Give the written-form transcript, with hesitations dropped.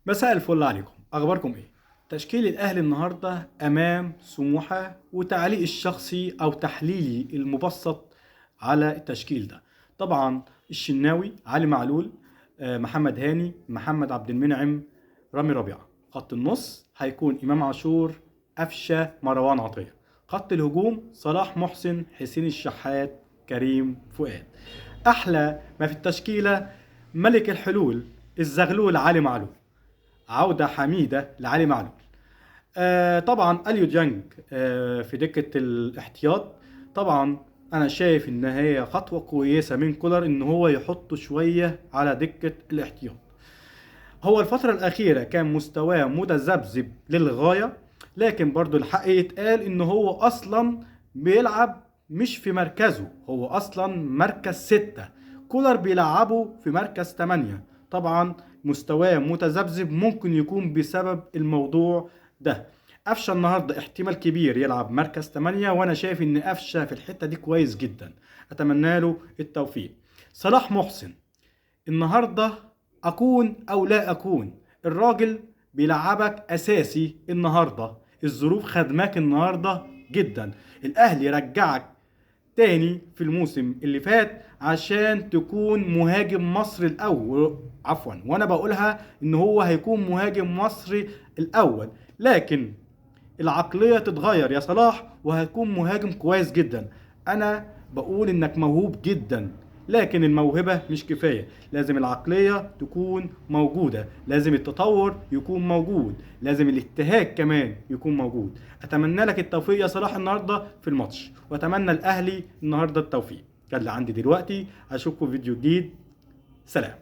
مساء الفل عليكم، اخباركم ايه؟ تشكيل الاهلي النهارده امام سموحه وتعليق الشخصي او تحليلي المبسط على التشكيل ده. طبعا الشناوي، علي معلول، محمد هاني، محمد عبد المنعم، رامي ربيعه. خط النص هيكون امام عاشور، قفشه، مروان عطيه. خط الهجوم صلاح محسن، حسين الشحات، كريم فؤاد. احلى ما في التشكيله ملك الحلول الزغلول علي معلول، عودة حميدة لعلي معلول. طبعا اليو ديانج في دكة الاحتياط. طبعا انا شايف ان هي خطوة كويسة من كولر ان هو يحطه شوية على دكة الاحتياط. هو الفترة الأخيرة كان مستواه متذبذب للغاية، لكن برضو الحق يتقال إن هو أصلا بيلعب مش في مركزه، هو أصلا مركز 6. كولر بيلعبه في مركز 8. طبعا مستواه متذبذب ممكن يكون بسبب الموضوع ده. قفشه النهارده احتمال كبير يلعب مركز 8، وانا شايف ان قفشه في الحته دي كويس جدا، اتمنى له التوفيق. صلاح محسن النهارده اكون او لا اكون، الراجل بيلعبك اساسي النهارده، الظروف خدماك النهارده جدا. الاهلي رجعك تاني في الموسم اللي فات عشان تكون مهاجم مصر الاول، عفوا، وانا بقولها ان هو هيكون مهاجم مصري الاول، لكن العقلية تتغير يا صلاح وهتكون مهاجم كويس جدا. انا بقول انك موهوب جدا، لكن الموهبة مش كفاية، لازم العقلية تكون موجودة، لازم التطور يكون موجود، لازم الاجتهاد كمان يكون موجود. اتمنى لك التوفيق يا صلاح النهاردة في الماتش، واتمنى الاهلي النهاردة التوفيق. ده اللي عندي دلوقتي، اشوفكم في فيديو جديد. سلام.